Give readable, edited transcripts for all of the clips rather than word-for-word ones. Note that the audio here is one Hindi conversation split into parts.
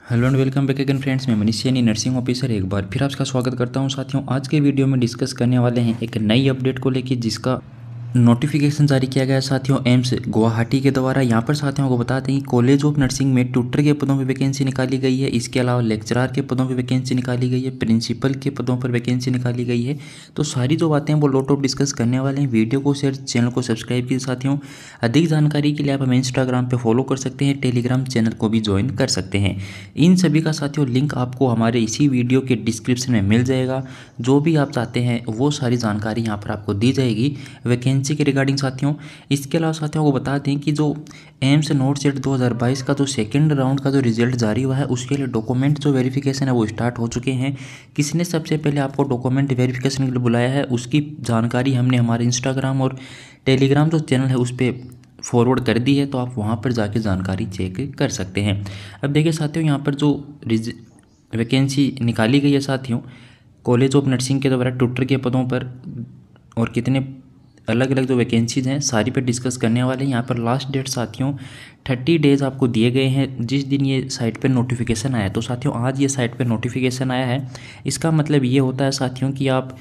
Hello and welcome back again friends. मैं मनीष सैनी, नर्सिंग ऑफिसर, एक बार फिर आपका स्वागत करता हूं। साथियों, आज के वीडियो में डिस्कस करने वाले हैं एक नई अपडेट को लेकर, जिसका नोटिफिकेशन जारी किया गया है साथियों एम्स गुवाहाटी के द्वारा। यहाँ पर साथियों को बता दें कि कॉलेज ऑफ नर्सिंग में ट्यूटर के पदों पर वैकेंसी निकाली गई है। इसके अलावा लेक्चरर के पदों पर वैकेंसी निकाली गई है, प्रिंसिपल के पदों पर वैकेंसी निकाली गई है। तो सारी जो बातें हैं वो लॉट ऑफ डिस्कस करने वाले हैं। वीडियो को शेयर, चैनल को सब्सक्राइब कीजिए साथियों। अधिक जानकारी के लिए आप हमें इंस्टाग्राम पर फॉलो कर सकते हैं, टेलीग्राम चैनल को भी ज्वाइन कर सकते हैं। इन सभी का साथियों लिंक आपको हमारे इसी वीडियो के डिस्क्रिप्शन में मिल जाएगा। जो भी आप चाहते हैं वो सारी जानकारी यहाँ पर आपको दी जाएगी वैकेंसी के रिगार्डिंग साथियों। इसके अलावा साथियों को बता दें कि जो एम्स नोट सेट 2022 का जो सेकंड राउंड का जो रिजल्ट जारी हुआ है, उसके लिए डॉक्यूमेंट जो वेरिफिकेशन है वो स्टार्ट हो चुके हैं। किसने सबसे पहले आपको डॉक्यूमेंट वेरिफिकेशन के लिए बुलाया है, उसकी जानकारी हमने हमारे इंस्टाग्राम और टेलीग्राम जो चैनल है उस पर फॉरवर्ड कर दी है, तो आप वहाँ पर जाके जानकारी चेक कर सकते हैं। अब देखिए साथियों, यहाँ पर जो वैकेंसी निकाली गई है साथियों कॉलेज ऑफ नर्सिंग के द्वारा ट्यूटर के पदों पर, और कितने अलग अलग जो वैकेंसीज़ हैं सारी पे डिस्कस करने वाले हैं। यहाँ पर लास्ट डेट साथियों 30 डेज़ आपको दिए गए हैं जिस दिन ये साइट पर नोटिफिकेशन आया। तो साथियों आज ये साइट पर नोटिफिकेशन आया है। इसका मतलब ये होता है साथियों कि आप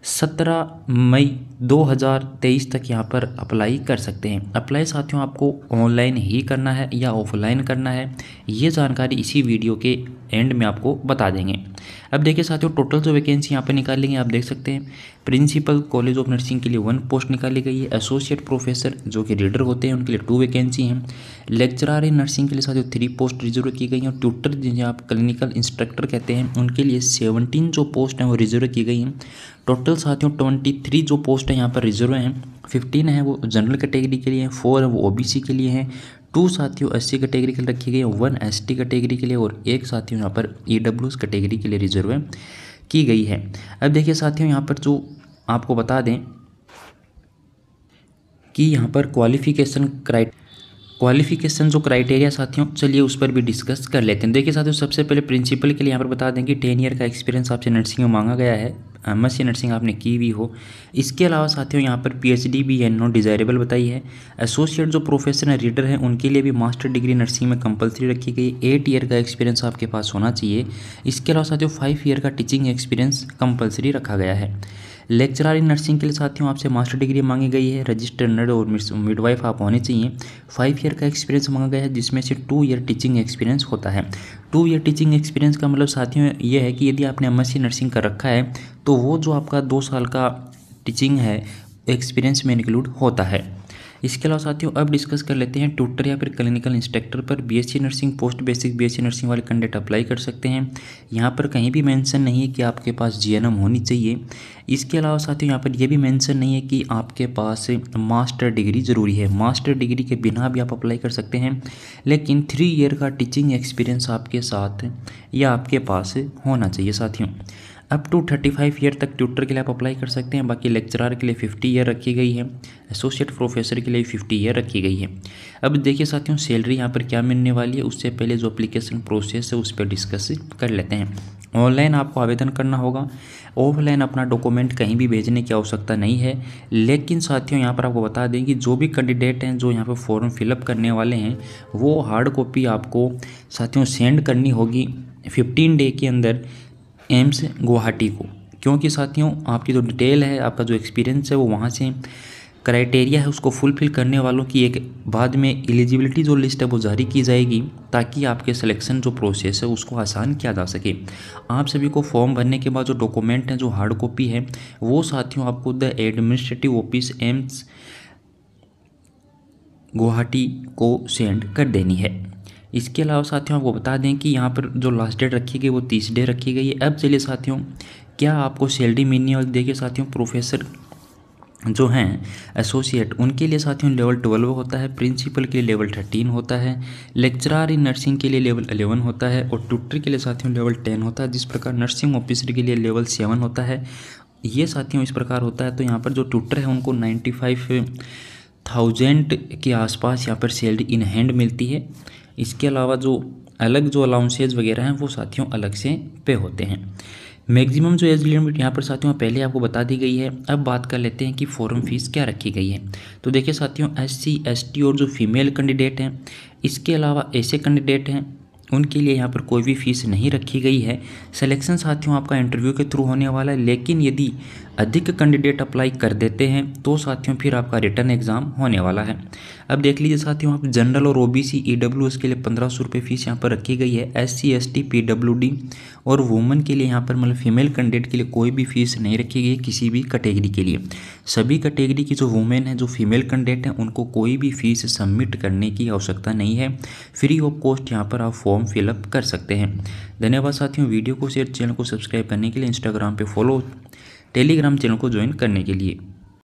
17 मई 2023 तक यहाँ पर अप्लाई कर सकते हैं। अप्लाई साथियों आपको ऑनलाइन ही करना है या ऑफलाइन करना है, ये जानकारी इसी वीडियो के एंड में आपको बता देंगे। अब देखिए साथियों, टोटल जो वैकेंसी यहाँ पर निकालेंगे आप देख सकते हैं। प्रिंसिपल कॉलेज ऑफ नर्सिंग के लिए 1 पोस्ट निकाली गई है। एसोसिएट प्रोफेसर जो कि रीडर होते हैं उनके लिए 2 वैकेंसी हैं। लेक्चरर इन नर्सिंग के लिए साथियों 3 पोस्ट रिजर्व की गई हैं। और ट्यूटर जिन्हें आप क्लिनिकल इंस्ट्रक्टर कहते हैं उनके लिए 17 जो पोस्ट हैं वो रिजर्व की गई हैं। टोटल साथियों 23 जो पोस्ट हैं यहाँ पर रिजर्व हैं। 15 है वो जनरल कैटेगरी के लिए हैं, 4 है वो ओबीसी के लिए हैं, 2 साथियों एससी कैटेगरी के लिए रखी गई है, 1 एसटी कैटेगरी के लिए, और 1 साथियों यहाँ पर ईडब्ल्यूएस कैटेगरी के लिए रिजर्व की गई है। अब देखिए साथियों, यहाँ पर जो आपको बता दें कि यहाँ पर क्वालिफिकेशन जो क्राइटेरिया साथियों, चलिए उस पर भी डिस्कस कर लेते हैं। देखिए साथियों, सबसे पहले प्रिंसिपल के लिए यहाँ पर बता दें कि 10 ईयर का एक्सपीरियंस आपसे नर्सिंग में मांगा गया है, एमएससी नर्सिंग आपने की हुई हो। इसके अलावा साथियों यहाँ पर पीएचडी भी है नॉट डिज़ायरेबल बताई है। एसोसिएट जो प्रोफेशनल रीडर हैं उनके लिए भी मास्टर डिग्री नर्सिंग में कंपलसरी रखी गई। 8 ईयर का एक्सपीरियंस आपके पास होना चाहिए। इसके अलावा साथियों 5 ईयर का टीचिंग एक्सपीरियंस कंपलसरी रखा गया है। लेक्चरर इन नर्सिंग के लिए साथियों आपसे मास्टर डिग्री मांगी गई है। रजिस्टर्ड नर्स और मिडवाइफ आप होने चाहिए। 5 ईयर का एक्सपीरियंस मांगा गया है, जिसमें से 2 ईयर टीचिंग एक्सपीरियंस होता है। 2 ईयर टीचिंग एक्सपीरियंस का मतलब साथियों ये है कि यदि आपने एमएससी नर्सिंग कर रखा है तो वो जो आपका 2 साल का टीचिंग है एक्सपीरियंस में इंक्लूड होता है। इसके अलावा साथियों अब डिस्कस कर लेते हैं ट्यूटर या फिर क्लिनिकल इंस्ट्रक्टर पर। BSc nursing, post basic BSc nursing वाले कैंडिडेट अप्लाई कर सकते हैं। यहाँ पर कहीं भी मेंशन नहीं है कि आपके पास जीएनएम होनी चाहिए। इसके अलावा साथियों यहाँ पर यह भी मेंशन नहीं है कि आपके पास मास्टर डिग्री ज़रूरी है। मास्टर डिग्री के बिना भी आप अप्लाई कर सकते हैं, लेकिन 3 ईयर का टीचिंग एक्सपीरियंस आपके साथ या आपके पास होना चाहिए साथियों। अप टू 35 ईयर तक ट्यूटर के लिए आप अप्लाई कर सकते हैं। बाकी लेक्चरर के लिए 50 ईयर रखी गई है। एसोसिएट प्रोफेसर के लिए 50 ईयर रखी गई है। अब देखिए साथियों, सैलरी यहाँ पर क्या मिलने वाली है उससे पहले जो एप्लीकेशन प्रोसेस है उस पर डिस्कस कर लेते हैं। ऑनलाइन आपको आवेदन करना होगा। ऑफलाइन अपना डॉक्यूमेंट कहीं भी भेजने की आवश्यकता नहीं है। लेकिन साथियों यहाँ पर आपको बता दें कि जो भी कैंडिडेट हैं जो यहाँ पर फॉर्म फिलअप करने वाले हैं वो हार्ड कॉपी आपको साथियों सेंड करनी होगी 15 डे के अंदर एम्स गुवाहाटी को। क्योंकि साथियों आपकी जो डिटेल है, आपका जो एक्सपीरियंस है वो वहाँ से क्राइटेरिया है उसको फुलफिल करने वालों की एक बाद में एलिजिबिलिटी जो लिस्ट है वो जारी की जाएगी, ताकि आपके सिलेक्शन जो प्रोसेस है उसको आसान किया जा सके। आप सभी को फॉर्म भरने के बाद जो डॉक्यूमेंट हैं जो हार्ड कॉपी है वो साथियों आपको the administrative office AIIMS Guwahati को सेंड कर देनी है। इसके अलावा साथियों आपको बता दें कि यहाँ पर जो लास्ट डेट रखी गई वो 30 डे रखी गई है। अब चलिए साथियों क्या आपको सैलरी मिलनी है। और देखिए साथियों, प्रोफेसर जो हैं एसोसिएट उनके लिए साथियों लेवल 12 होता है, प्रिंसिपल के लिए लेवल 13 होता है, लेक्चरर इन नर्सिंग के लिए लेवल 11 होता है, और ट्यूटर के लिए साथियों लेवल 10 होता है। जिस प्रकार नर्सिंग ऑफिसर के लिए लेवल 7 होता है, ये साथियों इस प्रकार होता है। तो यहाँ पर जो ट्यूटर है उनको 95,000 के आसपास यहाँ पर सैलरी इन हैंड मिलती है। इसके अलावा जो अलग जो अलाउंसेज वगैरह हैं वो साथियों अलग से पे होते हैं। मैक्सिमम जो एज लिमिट यहाँ पर साथियों पहले आपको बता दी गई है। अब बात कर लेते हैं कि फॉर्म फीस क्या रखी गई है। तो देखिए साथियों, एससी एसटी और जो फीमेल कैंडिडेट हैं, इसके अलावा ऐसे कैंडिडेट हैं उनके लिए यहाँ पर कोई भी फीस नहीं रखी गई है। सिलेक्शन साथियों आपका इंटरव्यू के थ्रू होने वाला है, लेकिन यदि अधिक कैंडिडेट अप्लाई कर देते हैं तो साथियों फिर आपका रिटर्न एग्ज़ाम होने वाला है। अब देख लीजिए साथियों, आप जनरल और ओबीसी ईडब्ल्यूएस के लिए 1500 रुपये फीस यहाँ पर रखी गई है। एससी एसटी पीडब्ल्यूडी और वुमेन के लिए यहाँ पर मतलब फीमेल कैंडिडेट के लिए कोई भी फीस नहीं रखी गई किसी भी कैटेगरी के लिए। सभी कैटेगरी की जो वुमेन है, जो फीमेल कैंडिडेट हैं, उनको कोई भी फीस सबमिट करने की आवश्यकता नहीं है। फ्री ऑफ कॉस्ट यहाँ पर आप फॉर्म फिलअप कर सकते हैं। धन्यवाद साथियों, वीडियो को शेयर, चैनल को सब्सक्राइब करने के लिए, इंस्टाग्राम पे फॉलो, टेलीग्राम चैनल को ज्वाइन करने के लिए।